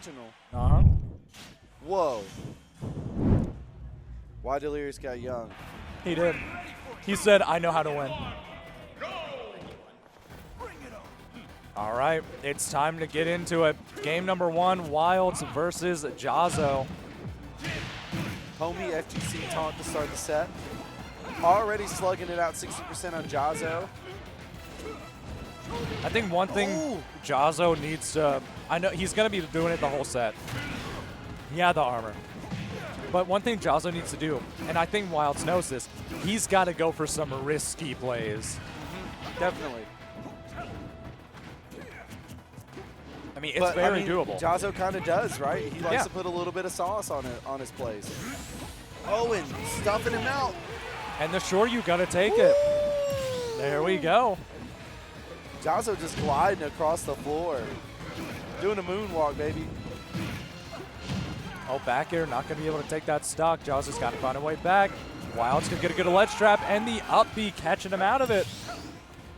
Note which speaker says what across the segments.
Speaker 1: regional.
Speaker 2: Uh-huh.
Speaker 1: Whoa. Why Delirious got young?
Speaker 2: He did. He said, I know how to win. All right, it's time to get into it. Game number 1, Wildz versus Jahzz0.
Speaker 1: Homie FGC taunt to start the set. Already slugging it out 60% on Jahzz0.
Speaker 2: I think one thing Jahzz0 needs to, I know he's going to be doing it the whole set. Yeah, the armor. But one thing Jahzz0 needs to do, and I think Wildz knows this, he's got to go for some risky plays.
Speaker 1: Definitely.
Speaker 2: I mean, it's very doable.
Speaker 1: Jahzz0 kind of does, right? He likes to put a little bit of sauce on it, on his plays. Owen stuffing him out.
Speaker 2: And the shore, you got to take it. There we go.
Speaker 1: Jahzz0 just gliding across the floor. Doing a moonwalk, baby.
Speaker 2: Oh, back air, not going to be able to take that stock. Jahzz0's got to find a way back. Wildz can get a good ledge trap, and the up B catching him out of it.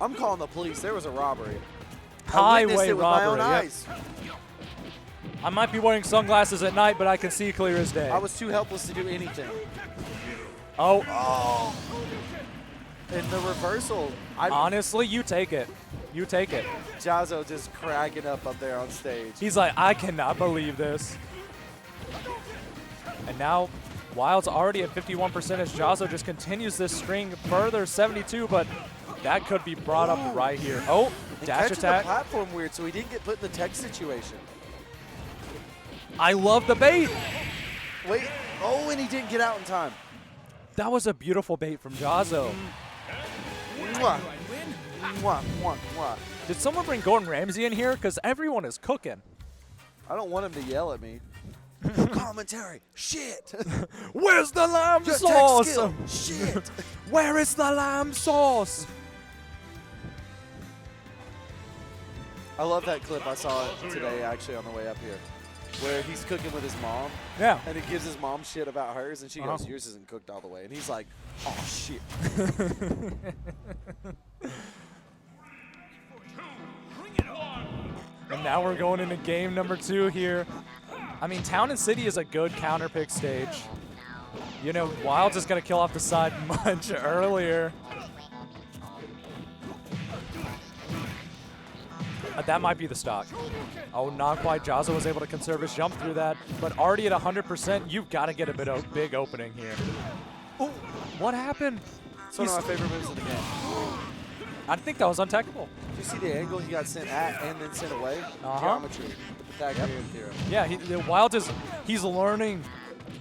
Speaker 1: I'm calling the police. There was a robbery.
Speaker 2: Highway
Speaker 1: it with
Speaker 2: robbery.
Speaker 1: My own eyes.
Speaker 2: I might be wearing sunglasses at night, but I can see clear as day.
Speaker 1: I was too helpless to do anything.
Speaker 2: Oh.
Speaker 1: And the reversal.
Speaker 2: Honestly, you take it. You take it.
Speaker 1: Jahzz0 just cracking up there on stage.
Speaker 2: He's like, I cannot believe this. And now Wildz already at 51% as Jahzz0 just continues this string further, 72, but that could be brought up right here. Oh, dash attack.
Speaker 1: The platform weird, so he didn't get put in the tech situation.
Speaker 2: I love the bait.
Speaker 1: Wait, and he didn't get out in time.
Speaker 2: That was a beautiful bait from Jahzz0.
Speaker 1: Mwah. Mwah, mwah, mwah.
Speaker 2: Did someone bring Gordon Ramsay in here? Because everyone is cooking.
Speaker 1: I don't want him to yell at me. Commentary. Shit.
Speaker 2: Where's the lamb sauce?
Speaker 1: Shit.
Speaker 2: Where is the lamb sauce?
Speaker 1: I love that clip. I saw it today, actually, on the way up here, where he's cooking with his mom.
Speaker 2: Yeah.
Speaker 1: And he gives his mom shit about hers, and she goes, yours isn't cooked all the way. And he's like, oh, shit.
Speaker 2: And now we're going into game number 2 here. I mean, Town and City is a good counter pick stage. You know, Wildz is going to kill off the side much earlier. That might be the stock. Oh, not quite. Jahzz0 was able to conserve his jump through that, but already at 100%, you've got to get a bit of big opening here. Oh, what happened?
Speaker 1: It's one of my favorite moves in the game.
Speaker 2: I think that was untechable.
Speaker 1: Did you see the angle he got sent at and then sent away? Geometry. The Pythagorean theorem.
Speaker 2: Yeah, the Wildz is, he's learning.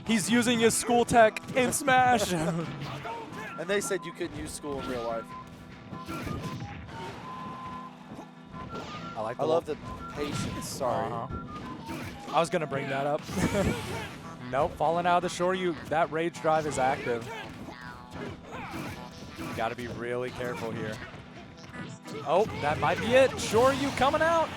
Speaker 2: He's using his school tech in Smash.
Speaker 1: And they said you couldn't use school in real life. I love the patience. Sorry.
Speaker 2: I was going to bring that up. Nope, falling out of the shore, that rage drive is active. Got to be really careful here. Oh, that might be it. Shore you coming out.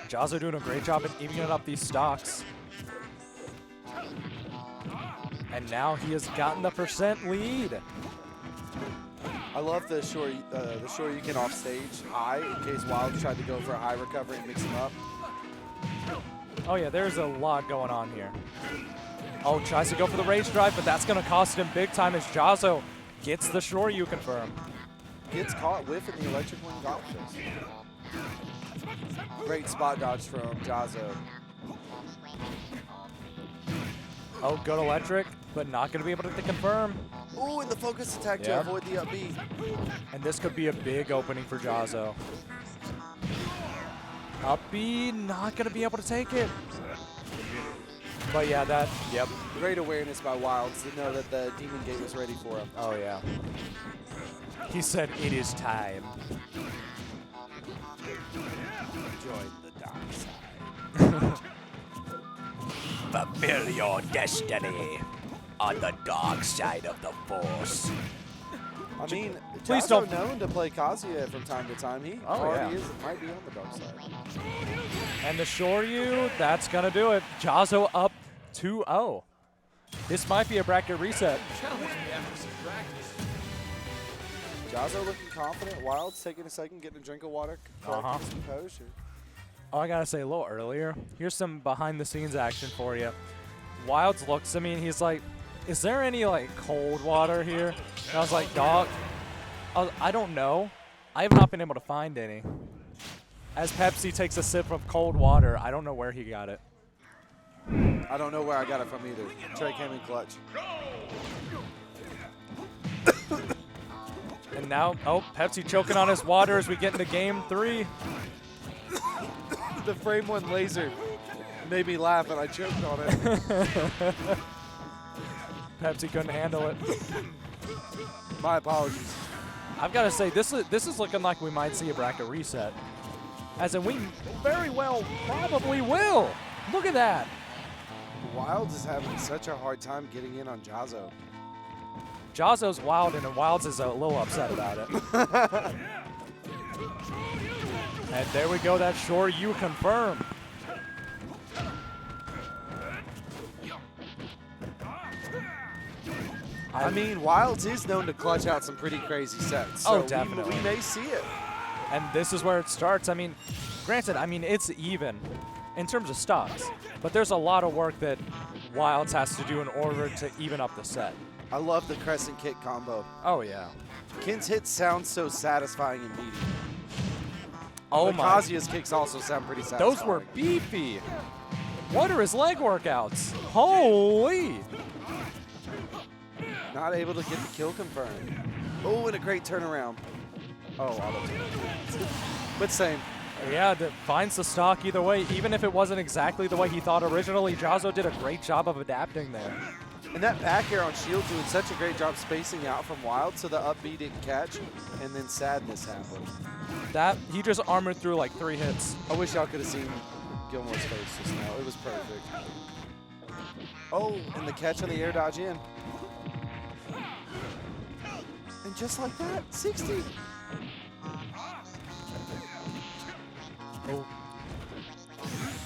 Speaker 2: Jahzz0 doing a great job at evening up these stocks. And now he has gotten the percent lead.
Speaker 1: I love the shore you can off stage high in case Wildz tried to go for a high recovery and mix him up.
Speaker 2: Oh yeah, there's a lot going on here. Oh, tries to go for the rage drive, but that's going to cost him big time as Jahzz0 gets the shore you confirm.
Speaker 1: Gets caught whiffing the electric wing options. Great spot dodge from Jahzz0.
Speaker 2: Oh, good electric, but not going to be able to confirm.
Speaker 1: Ooh, and the focus attack to avoid the up B.
Speaker 2: And this could be a big opening for Jahzz0. Up B, not going to be able to take it. But yeah,
Speaker 1: Great awareness by Wildz to know that the Demon Gate was ready for him.
Speaker 2: Oh yeah. He said, it is time.
Speaker 1: Join the dark side.
Speaker 3: Fulfill your destiny on the dark side of the Force.
Speaker 1: I mean,
Speaker 2: please
Speaker 1: Jahzz0
Speaker 2: don't
Speaker 1: known to play Kazuya from time to time. He already might be on the dark side.
Speaker 2: And the Shoryu, that's going to do it. Jahzz0 up 2-0. This might be a bracket reset.
Speaker 1: Jahzzo looking confident. Wildz taking a second, getting a drink of water, collecting some composure.
Speaker 2: Oh, I gotta say a little earlier, here's some behind-the-scenes action for you. Wildz looks at me and he's like, is there any like cold water here? And I was like, dog, I don't know. I have not been able to find any. As Pepsi takes a sip of cold water, I don't know where he got it.
Speaker 1: I don't know where I got it from either. Trey came in clutch.
Speaker 2: And now, oh, Pepsi choking on his water as we get into game 3.
Speaker 1: The frame one laser made me laugh and I choked on it.
Speaker 2: Pepsi couldn't handle it.
Speaker 1: My apologies.
Speaker 2: I've got to say, this is looking like we might see a bracket reset. As in, we very well probably will. Look at that.
Speaker 1: Wildz is having such a hard time getting in on Jahzzo.
Speaker 2: Jahzzo's wild, and Wildz is a little upset about it. And there we go, that sure you confirm.
Speaker 1: I mean, Wildz is known to clutch out some pretty crazy sets. So
Speaker 2: definitely.
Speaker 1: We may see it.
Speaker 2: And this is where it starts. I mean, granted, it's even in terms of stocks, but there's a lot of work that Wildz has to do in order to even up the set.
Speaker 1: I love the crescent kick combo.
Speaker 2: Oh, yeah.
Speaker 1: Ken's hits sound so satisfying and meaty.
Speaker 2: Oh, my.
Speaker 1: Kazuya's kicks also sound pretty satisfying.
Speaker 2: Those were beefy. What are his leg workouts? Holy.
Speaker 1: Not able to get the kill confirmed. Oh, and a great turnaround. Oh, auto turn. But same.
Speaker 2: Yeah, that finds the stock either way. Even if it wasn't exactly the way he thought originally, Jahzzo did a great job of adapting there.
Speaker 1: And that back air on shield doing such a great job spacing out from Wildz so the up B didn't catch, and then sadness happened.
Speaker 2: That, he just armored through like 3 hits.
Speaker 1: I wish y'all could have seen Gilmore's face just now. It was perfect. Oh, and the catch on the air dodge in. And just like that, 60.
Speaker 2: Oh.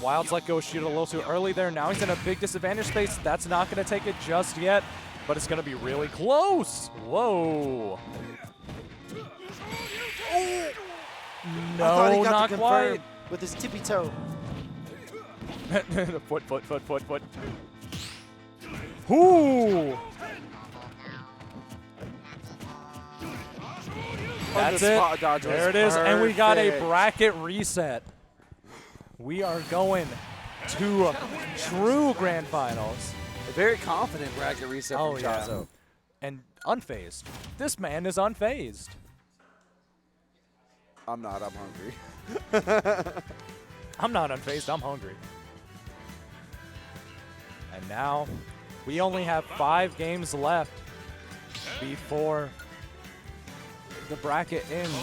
Speaker 2: Wildz let go shoot a little too early there. Now he's in a big disadvantage space. That's not going to take it just yet, but it's going to be really close. Whoa.
Speaker 1: Oh.
Speaker 2: No, not quite.
Speaker 1: With his tippy toe.
Speaker 2: Foot. Ooh. That's it. There it is, and we got a bracket reset. We are going to true grand finals.
Speaker 1: A very confident bracket reset from Jahzzo.
Speaker 2: Yeah. And unfazed. This man is unfazed.
Speaker 1: I'm not, I'm hungry.
Speaker 2: I'm not unfazed, I'm hungry. And now, we only have 5 games left before the bracket ends.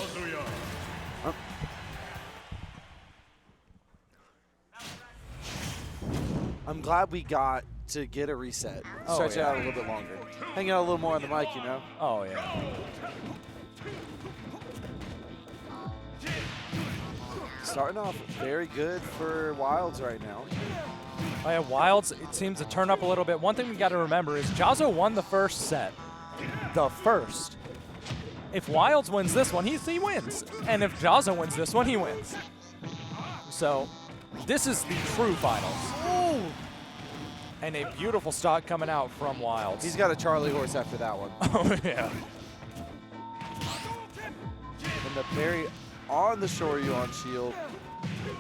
Speaker 1: I'm glad we got to get a reset. Stretch it out a little bit longer. Hang out a little more on the mic, you know?
Speaker 2: Oh, yeah.
Speaker 1: Starting off very good for Wildz right now.
Speaker 2: Oh, yeah, Wildz, it seems to turn up a little bit. One thing we got to remember is Jahzzo won the first set. The first. If Wildz wins this one, he wins. And if Jahzzo wins this one, he wins. So, this is the true finals.
Speaker 1: Ooh.
Speaker 2: And a beautiful stock coming out from Wildz.
Speaker 1: He's got a Charlie horse after that one.
Speaker 2: Oh, yeah.
Speaker 1: And the parry on the Shoryu on shield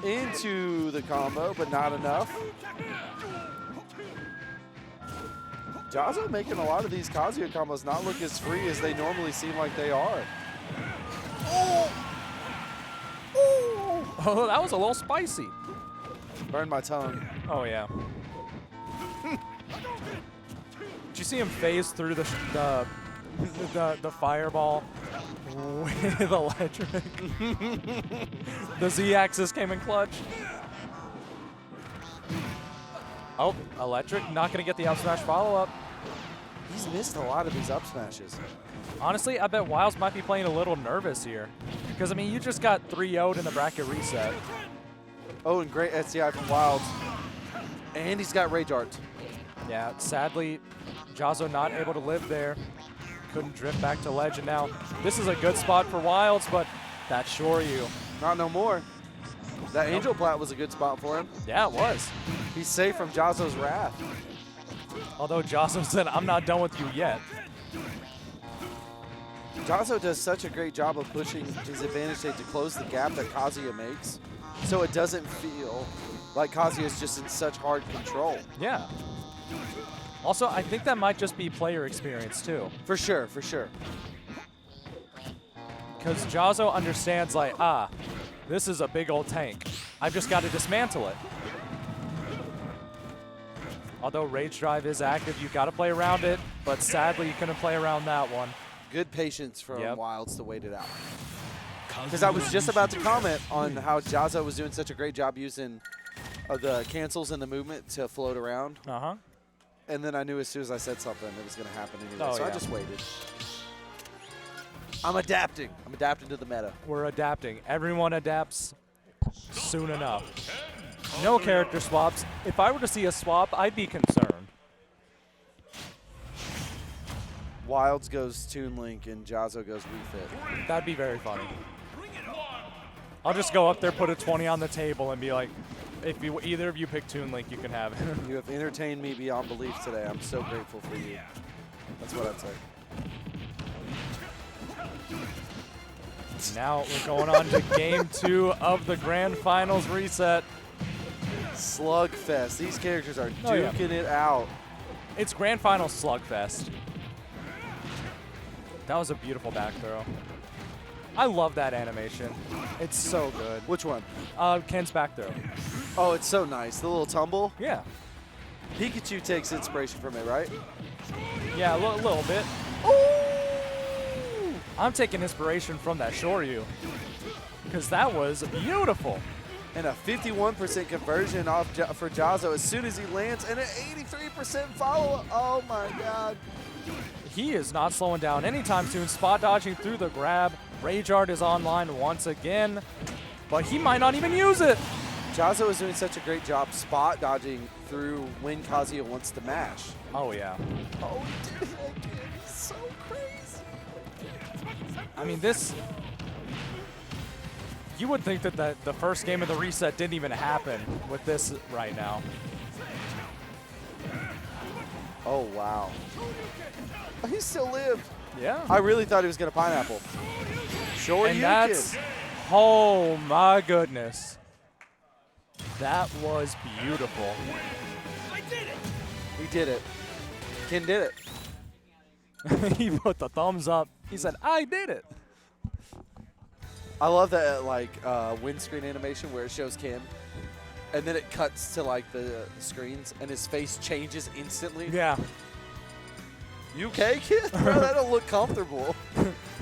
Speaker 1: into the combo, but not enough. Jahzzo making a lot of these Kazuya combos not look as free as they normally seem like they are.
Speaker 2: Oh, oh that was a little spicy.
Speaker 1: Burned my tongue.
Speaker 2: Oh, yeah. Did you see him phase through the fireball with electric? The Z-axis came in clutch. Oh, electric, not going to get the up smash follow-up.
Speaker 1: He's missed a lot of these up smashes.
Speaker 2: Honestly, I bet Wildz might be playing a little nervous here. Because, I mean, you just got 3-0'd in the bracket reset.
Speaker 1: Oh, and great SDI from Wildz. And he's got Rage Art.
Speaker 2: Yeah, sadly, Jahzzo not able to live there. couldn't drift back to ledge, and now this is a good spot for Wildz, but that's Shoryu.
Speaker 1: Not no more. That Angel Plat was a good spot for him.
Speaker 2: Yeah, it was.
Speaker 1: He's safe from Jahzzo's wrath.
Speaker 2: Although Jahzzo said, I'm not done with you yet.
Speaker 1: Jahzzo does such a great job of pushing his advantage state to close the gap that Kazuya makes, so it doesn't feel like Kazuya is just in such hard control.
Speaker 2: Yeah. Also, I think that might just be player experience, too.
Speaker 1: For sure, for sure.
Speaker 2: Because Jahzzo understands, like, this is a big old tank. I've just got to dismantle it. Although Rage Drive is active, you got to play around it, but sadly you couldn't play around that one.
Speaker 1: Good patience from
Speaker 2: Yep.
Speaker 1: Wildz to wait it out. Because I was just about to comment on how Jahzzo was doing such a great job using the cancels and the movement to float around.
Speaker 2: Uh-huh.
Speaker 1: And then I knew as soon as I said something it was going to happen anyway,
Speaker 2: Oh,
Speaker 1: so I
Speaker 2: yeah.
Speaker 1: just waited. I'm adapting. I'm adapting to the meta.
Speaker 2: We're adapting. Everyone adapts soon enough. No character swaps. If I were to see a swap, I'd be concerned.
Speaker 1: Wildz goes Toon Link and Jahzzo goes Refit.
Speaker 2: That'd be very funny. I'll just go up there, put a 20 on the table, and be like, if you, either of you pick Toon Link, you can have it.
Speaker 1: You have entertained me beyond belief today. I'm so grateful for you. That's what I'd say.
Speaker 2: Now we're going on to Game 2 of the Grand Finals reset.
Speaker 1: Slugfest. These characters are
Speaker 2: Oh, yeah.
Speaker 1: duking it out.
Speaker 2: It's Grand Finals Slugfest. That was a beautiful back throw. I love that animation. It's so good.
Speaker 1: Which one?
Speaker 2: Ken's back throw.
Speaker 1: Oh, it's so nice. The little tumble.
Speaker 2: Yeah.
Speaker 1: Pikachu takes inspiration from it, right?
Speaker 2: Yeah, a little bit. Ooh! I'm taking inspiration from that Shoryu, because that was beautiful.
Speaker 1: And a 51% conversion off for Jahzzo as soon as he lands, and an 83% follow-up. Oh my God.
Speaker 2: He is not slowing down anytime soon. Spot dodging through the grab. Rage Art is online once again, but he might not even use it.
Speaker 1: Jahzzo is doing such a great job spot dodging through when Kazuya wants to mash.
Speaker 2: Oh, yeah.
Speaker 1: Oh, he did it again. He's so crazy.
Speaker 2: I mean, this... You would think that the first game of the reset didn't even happen with this right now.
Speaker 1: Oh, wow. He still lived.
Speaker 2: Yeah.
Speaker 1: I really thought he was going to pineapple. Sure,
Speaker 2: And
Speaker 1: you
Speaker 2: that's...
Speaker 1: can.
Speaker 2: Oh, my goodness. That was beautiful.
Speaker 1: He did it. Ken did it.
Speaker 2: He put the thumbs up. He said, I did it.
Speaker 1: I love that windscreen animation where it shows Ken, and then it cuts to like the screens, and his face changes instantly.
Speaker 2: Yeah.
Speaker 1: You okay, kid? Bro, that don't look comfortable.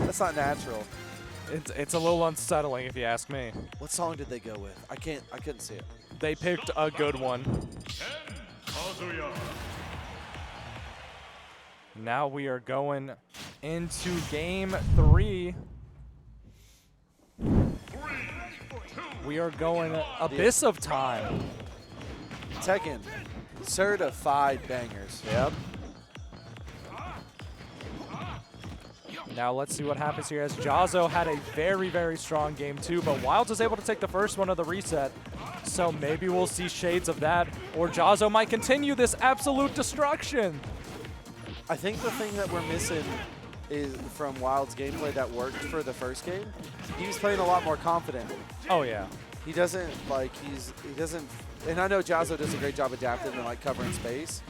Speaker 1: That's not natural.
Speaker 2: It's a little unsettling if you ask me.
Speaker 1: What song did they go with? I couldn't see it.
Speaker 2: They picked a good one. Now we are going into Game 3. We are going Abyss of Time.
Speaker 1: Tekken, certified bangers.
Speaker 2: Yep. Now let's see what happens here, as Jahzzo had a very, very strong Game 2, but Wildz was able to take the first one of the reset. So maybe we'll see shades of that, or Jahzzo might continue this absolute destruction.
Speaker 1: I think the thing that we're missing is from Wild's gameplay that worked for the first game. He was playing a lot more confident.
Speaker 2: Oh yeah.
Speaker 1: He doesn't and I know Jahzzo does a great job adapting and like covering space,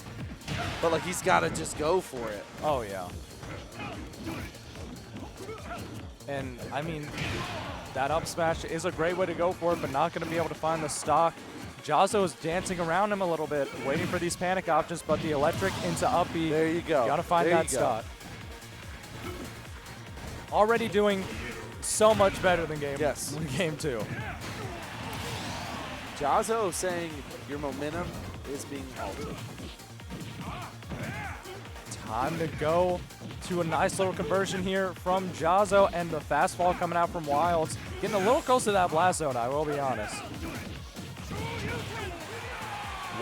Speaker 1: but like he's got to just go for it.
Speaker 2: Oh yeah. And I mean, that up smash is a great way to go for it, but not going to be able to find the stock. Jahzzo is dancing around him a little bit, waiting for these panic options, but the electric into up B.
Speaker 1: There you go.
Speaker 2: Got to find
Speaker 1: There
Speaker 2: that
Speaker 1: you go.
Speaker 2: stock. Already doing so much better than game 2.
Speaker 1: Jahzzo saying your momentum is being halted.
Speaker 2: Time to go to a nice little conversion here from Jahzzo, and the fastball coming out from Wildz. Getting a little close to that blast zone, I will be honest.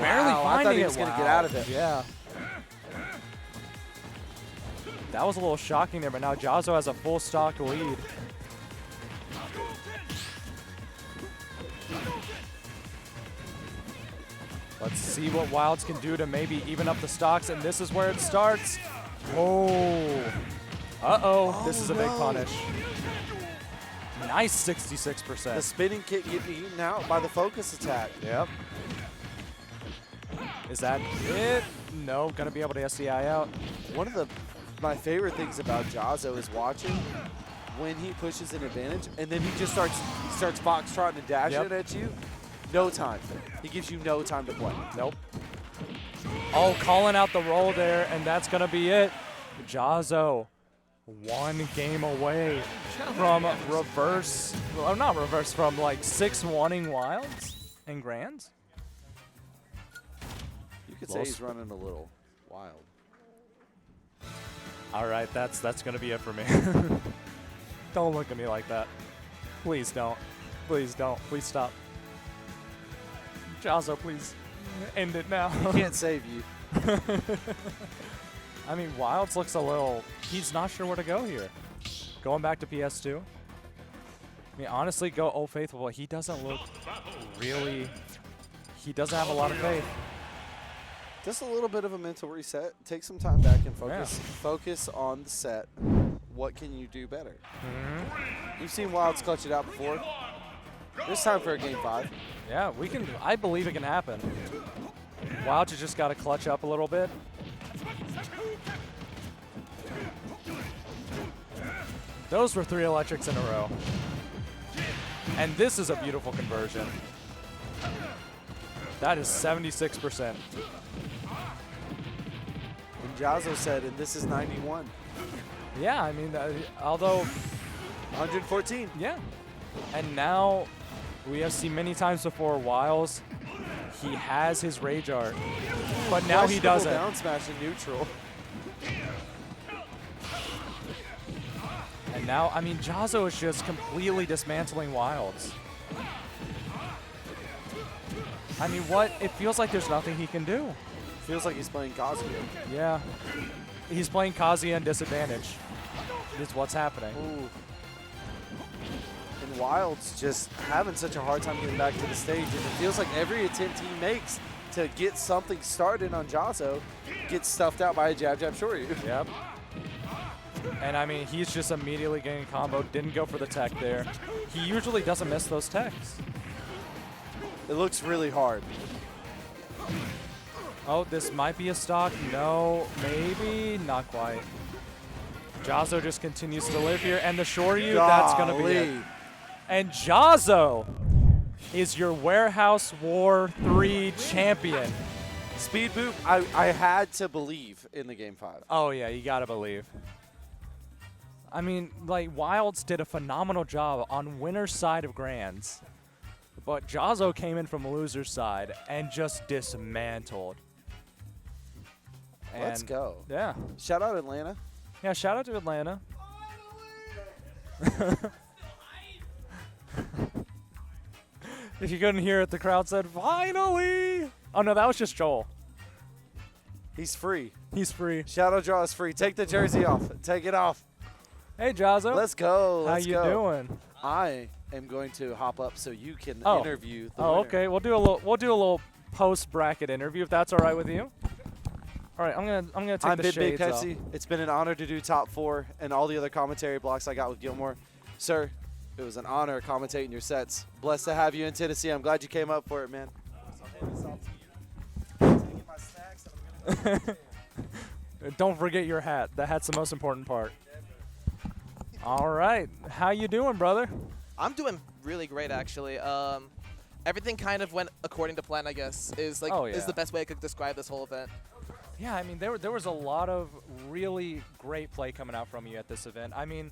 Speaker 2: Barely
Speaker 1: I
Speaker 2: finding
Speaker 1: thought he
Speaker 2: it.
Speaker 1: was going to get out of it.
Speaker 2: Yeah. That was a little shocking there, but now Jahzzo has a full stock lead. Let's see what Wildz can do to maybe even up the stocks, and this is where it starts. Oh. Uh-oh. This is a big punish. Nice 66%.
Speaker 1: The spinning kick getting eaten out by the focus attack.
Speaker 2: Yep. Is that it? No, gonna be able to SDI out.
Speaker 1: One of my favorite things about Jahzzo is watching when he pushes an advantage, and then he just starts foxtrotting and dashing it at you. No time. He gives you no time to play.
Speaker 2: Nope. Oh, calling out the roll there, and that's going to be it. Jahzzo, one game away from reverse. Well, not reverse, from like 6-1-ing Wildz and Grands.
Speaker 1: You could say he's running a little wild.
Speaker 2: All right, that's going to be it for me. Don't look at me like that. Please don't. Please don't. Please stop. Jahzzo, please end it now.
Speaker 1: He can't save you.
Speaker 2: I mean, Wildz looks a little, he's not sure where to go here. Going back to PS2. I mean, honestly, go Old Faithful, but he doesn't look really, he doesn't have a lot of faith.
Speaker 1: Just a little bit of a mental reset. Take some time back and focus.
Speaker 2: Yeah.
Speaker 1: Focus on the set. What can you do better? You've seen Wildz clutch it out before. It's time for a game 5.
Speaker 2: Yeah, we can, I believe it can happen. Wildz just got to clutch up a little bit. Those were 3 electrics in a row. And this is a beautiful conversion. That is 76%.
Speaker 1: And Jahzzo said, and this is 91.
Speaker 2: Yeah, I mean, although
Speaker 1: 114.
Speaker 2: Yeah. And now we have seen many times before Wildz, he has his rage art, but now he doesn't.
Speaker 1: Down smash in neutral.
Speaker 2: And now, I mean, Jahzzo is just completely dismantling Wildz. I mean, what? It feels like there's nothing he can do.
Speaker 1: Feels like he's playing Kazuya.
Speaker 2: Yeah. He's playing Kazuya in disadvantage. Is what's happening.
Speaker 1: Ooh. And Wildz just having such a hard time getting back to the stage, and it feels like every attempt he makes to get something started on Jahzzo gets stuffed out by a jab shoryu.
Speaker 2: Yep. And I mean, he's just immediately getting comboed. Didn't go for the tech there. He usually doesn't miss those techs.
Speaker 1: It looks really hard.
Speaker 2: Oh, this might be a stock. No, maybe not quite. Jahzzo just continues to live here, and the Shoryu, that's going to be it. And Jahzzo is your Warehouse War 3 champion.
Speaker 1: Speed boot, I had to believe in the game 5.
Speaker 2: Oh, yeah, you got to believe. I mean, like, Wildz did a phenomenal job on winner's side of Grands, but Jahzzo came in from loser's side and just dismantled.
Speaker 1: Let's go.
Speaker 2: Yeah.
Speaker 1: Shout out Atlanta.
Speaker 2: Yeah, shout out to Atlanta. If you couldn't hear it, the crowd said, "Finally!" Oh, no, that was just Joel.
Speaker 1: He's free.
Speaker 2: He's free.
Speaker 1: Shadow Draw is free. Take the jersey off. Take it off.
Speaker 2: Hey, Jahzzo.
Speaker 1: Let's go.
Speaker 2: How
Speaker 1: Let's
Speaker 2: you
Speaker 1: go.
Speaker 2: doing?
Speaker 1: I am going to hop up so you can interview the
Speaker 2: Oh,
Speaker 1: winner.
Speaker 2: okay. We'll do a little post bracket interview if that's all right with you. All right, I'm gonna take
Speaker 1: I'm
Speaker 2: the
Speaker 1: Big
Speaker 2: shades off.
Speaker 1: Pepsi. It's been an honor to do top 4 and all the other commentary blocks I got with Gilmore. Sir, it was an honor commentating your sets. Blessed to have you in Tennessee. I'm glad you came up for it, man.
Speaker 2: Don't forget your hat. The hat's the most important part. All right. How you doing, brother?
Speaker 4: I'm doing really great, actually. Everything kind of went according to plan, I guess, is the best way I could describe this whole event.
Speaker 2: Yeah, I mean, there was a lot of really great play coming out from you at this event. I mean,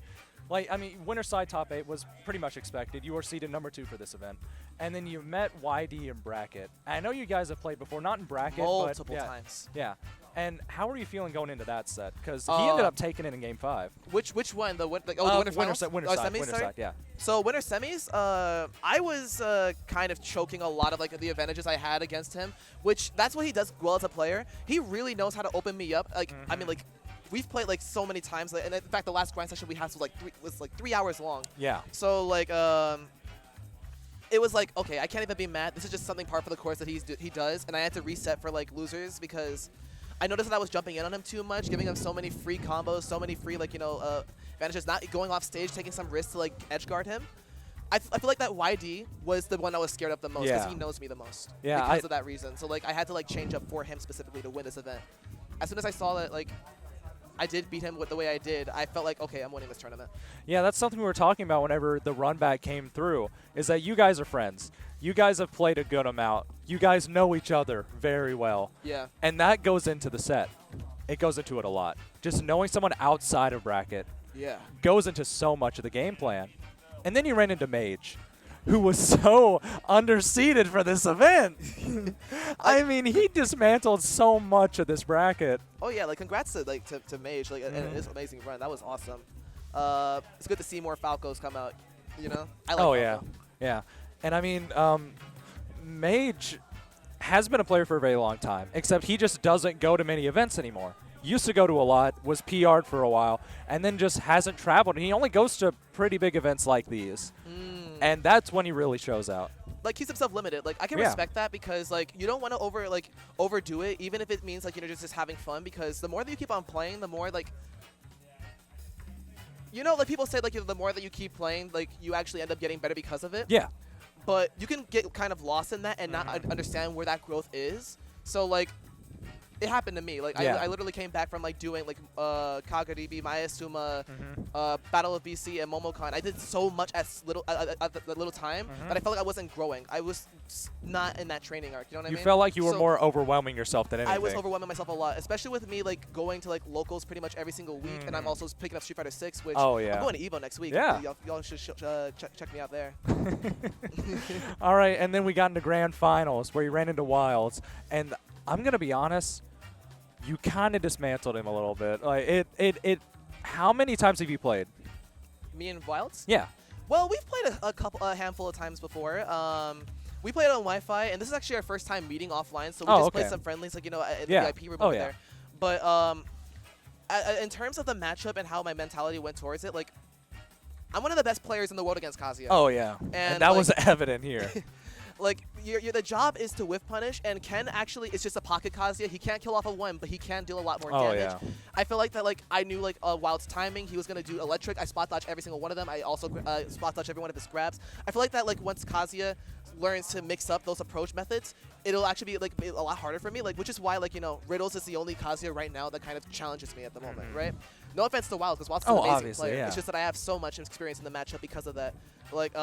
Speaker 2: winner side top 8 was pretty much expected. You were seeded number 2 for this event. And then you met YD in bracket. I know you guys have played before, not in bracket,
Speaker 4: Multiple
Speaker 2: but
Speaker 4: times.
Speaker 2: Yeah. And how are you feeling going into that set? Because he ended up taking it in game 5.
Speaker 4: Which one? The winner finals?
Speaker 2: Winner side, yeah.
Speaker 4: So winner semis, I was kind of choking a lot of the advantages I had against him, which that's what he does well as a player. He really knows how to open me up. I mean, we've played like so many times, and in fact, the last grind session we had was like 3 hours long.
Speaker 2: Yeah.
Speaker 4: So like, it was like, okay, I can't even be mad. This is just something par for the course that he does, and I had to reset for like losers because I noticed that I was jumping in on him too much, giving him so many free combos, so many free like advantages, not going off stage, taking some risks to like edge guard him. I feel like that YD was the one I was scared of the most because he knows me the most.
Speaker 2: Yeah,
Speaker 4: because of that reason. So like I had to like change up for him specifically to win this event. As soon as I saw that like I did beat him with the way I did, I felt like, okay, I'm winning this tournament.
Speaker 2: Yeah, that's something we were talking about whenever the run back came through, is that you guys are friends. You guys have played a good amount. You guys know each other very well.
Speaker 4: Yeah.
Speaker 2: And that goes into the set. It goes into it a lot. Just knowing someone outside of bracket goes into so much of the game plan. And then you ran into Mage, who was so underseeded for this event. I mean, he dismantled so much of this bracket.
Speaker 4: Oh yeah, like congrats to Mage, like and his amazing run. That was awesome. It's good to see more Falcos come out. You know, I like.
Speaker 2: Oh
Speaker 4: Falco.
Speaker 2: yeah. And I mean, Mage has been a player for a very long time, except he just doesn't go to many events anymore. Used to go to a lot, was PR'd for a while, and then just hasn't traveled. And he only goes to pretty big events like these. And that's when he really shows out.
Speaker 4: Like, keeps himself limited. Like, I can respect that because, like, you don't want to overdo it, even if it means, like, just having fun, because the more that you keep on playing, the more, like, like people say, like, the more that you keep playing, like, you actually end up getting better because of it.
Speaker 2: Yeah.
Speaker 4: But you can get kind of lost in that and not understand where that growth is. So, like, it happened to me. Like, I literally came back from, like, doing, like, Kagaribi, Mayasuma, Battle of BC, and Momocon. I did so much at the little time that I felt like I wasn't growing. I was not in that training arc, you know what I mean?
Speaker 2: You felt like you were more overwhelming yourself than anything.
Speaker 4: I was overwhelming myself a lot, especially with me, like, going to, like, locals pretty much every single week, and I'm also picking up Street Fighter 6, which I'm going to EVO next week.
Speaker 2: Yeah.
Speaker 4: Y'all should check me out there.
Speaker 2: All right, and then we got into Grand Finals, where you ran into Wildz, and I'm going to be honest, you kind of dismantled him a little bit. Like how many times have you played?
Speaker 4: Me and Wildz?
Speaker 2: Yeah.
Speaker 4: Well, we've played a handful of times before. We played on Wi-Fi, and this is actually our first time meeting offline. So we just played some friendlies, like in the VIP room over there. But in terms of the matchup and how my mentality went towards it, like I'm one of the best players in the world against Kazuya.
Speaker 2: Oh yeah, and that was evident here.
Speaker 4: Like, the job is to whiff punish, and Ken actually is just a pocket Kazuya. He can't kill off of one, but he can deal a lot more damage.
Speaker 2: Yeah.
Speaker 4: I feel like that, like, I knew, like, Wild's timing. He was going to do electric. I spot dodge every single one of them. I also spot dodge every one of his grabs. I feel like that, like, once Kazuya learns to mix up those approach methods, it'll actually be, like, a lot harder for me, like, which is why, like, Riddles is the only Kazuya right now that kind of challenges me at the moment, right? No offense to Wildz, because Wild's an amazing player.
Speaker 2: Yeah.
Speaker 4: It's just that I have so much experience in the matchup because of that. Like,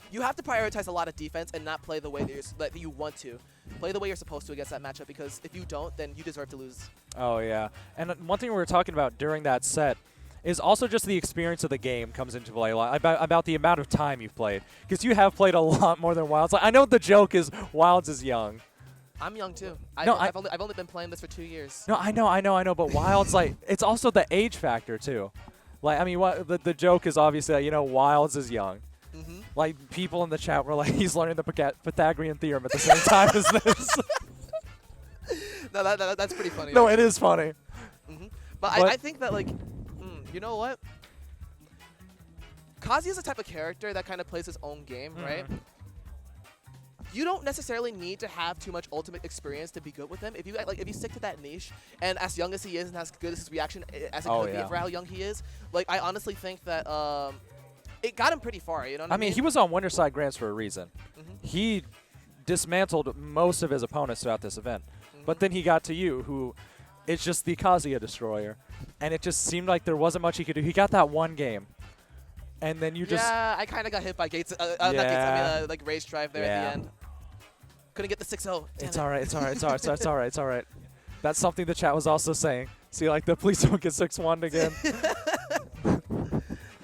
Speaker 4: you have to prioritize a lot of defense and not play the way that you want to. Play the way you're supposed to against that matchup, because if you don't, then you deserve to lose.
Speaker 2: Oh, yeah. And one thing we were talking about during that set is also just the experience of the game comes into play a lot, about the amount of time you've played. Because you have played a lot more than Wildz. Like, I know the joke is Wildz is young.
Speaker 4: I'm young, too. I've only been playing this for 2 years.
Speaker 2: No, I know, but Wildz, like, it's also the age factor, too. Like, I mean, the joke is obviously that, Wildz is young. Like, people in the chat were like, he's learning the Pythagorean theorem at the same time as this.
Speaker 4: No, that's pretty funny.
Speaker 2: No, it is funny.
Speaker 4: But I think that, like, you know what? Kazuya is the type of character that kind of plays his own game, right? You don't necessarily need to have too much ultimate experience to be good with him. If you stick to that niche, and as young as he is and as good as his reaction as it could be for how young he is, like, I honestly think that it got him pretty far, you know what I mean?
Speaker 2: He was on Winterside Grants for a reason. He dismantled most of his opponents throughout this event. But then he got to you, who is just the Kazuya destroyer. And it just seemed like there wasn't much he could do. He got that one game. And then you just...
Speaker 4: Yeah, I kind of got hit by Gates. Not Gates, I mean, like, Rage Drive there at the end. Couldn't get the 6-0.
Speaker 2: It's all right. That's something the chat was also saying. See, like, the please don't get 6-1 again.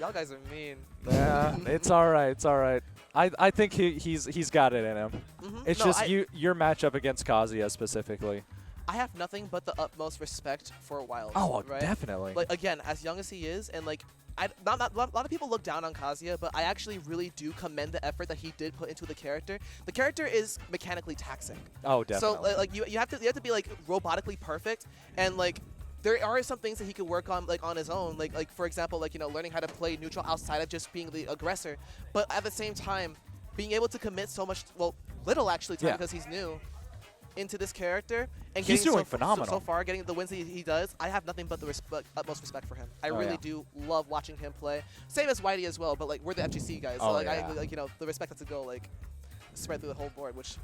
Speaker 4: Y'all guys are mean.
Speaker 2: Yeah, it's all right. I think he's got it in him. It's just your matchup against Kazuya specifically.
Speaker 4: I have nothing but the utmost respect for Wildz.
Speaker 2: Oh,
Speaker 4: right?
Speaker 2: Definitely.
Speaker 4: Like, again, as young as he is, and like, a lot of people look down on Kazuya, but I actually really do commend the effort that he did put into the character. The character is mechanically taxing.
Speaker 2: Oh, definitely.
Speaker 4: So like you have to be like robotically perfect, and like there are some things that he could work on, like on his own, like for example, like learning how to play neutral outside of just being the aggressor. But at the same time, being able to commit so much, well, little actually, time because he's new, into this character and
Speaker 2: He's
Speaker 4: getting
Speaker 2: doing
Speaker 4: so
Speaker 2: phenomenal.
Speaker 4: so far, getting the wins that he does. I have nothing but the utmost respect for him. I really do love watching him play. Same as Whitey as well, but like we're the FGC guys, so like I like the respect has to go like spread through the whole board, which.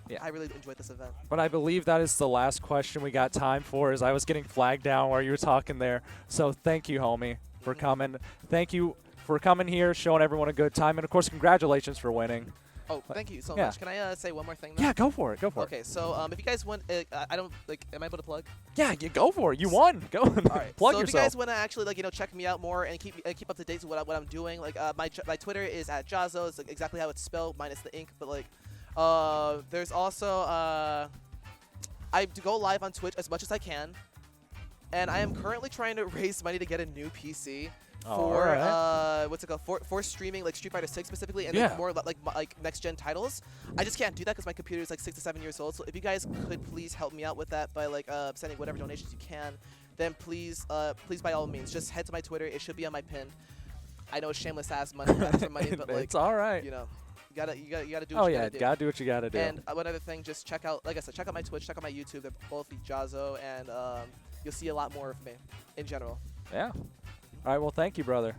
Speaker 4: Yeah. I really enjoyed this event.
Speaker 2: But I believe that is the last question we got time for, as I was getting flagged down while you were talking there. So thank you, homie, for coming. Thank you for coming here, showing everyone a good time. And, of course, congratulations for winning.
Speaker 4: Oh, thank you so much. Can I say one more thing now?
Speaker 2: Yeah, go for it. Go for it.
Speaker 4: Okay, so if you guys want, I don't, like, am I able to plug?
Speaker 2: Yeah, you go for it. You won. Go.
Speaker 4: All right.
Speaker 2: Plug
Speaker 4: so
Speaker 2: yourself.
Speaker 4: if you guys want to actually, like, check me out more and keep up to date with what I'm doing, like, my Twitter is at Jahzz0. It's like exactly how it's spelled, minus the ink, but, like, there's also, I go live on Twitch as much as I can, and I am currently trying to raise money to get a new PC for, what's it called, for streaming, like Street Fighter 6 specifically, and like more like next-gen titles. I just can't do that because my computer is like 6 to 7 years old, so if you guys could please help me out with that by like sending whatever donations you can, then please by all means, just head to my Twitter. It should be on my pin. I know it's shameless ass money, for money, but like,
Speaker 2: it's all right.
Speaker 4: You gotta do what you gotta do.
Speaker 2: Gotta do what you gotta do.
Speaker 4: And one other thing, just check out, like I said, check out my Twitch, check out my YouTube. They're both Jahzz0, and you'll see a lot more of me in general.
Speaker 2: Yeah. All right. Well, thank you, brother.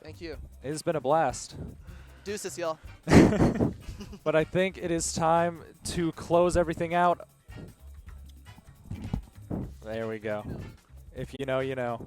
Speaker 4: Thank you.
Speaker 2: It has been a blast.
Speaker 4: Deuces, y'all.
Speaker 2: But I think it is time to close everything out. There we go. If you know, you know.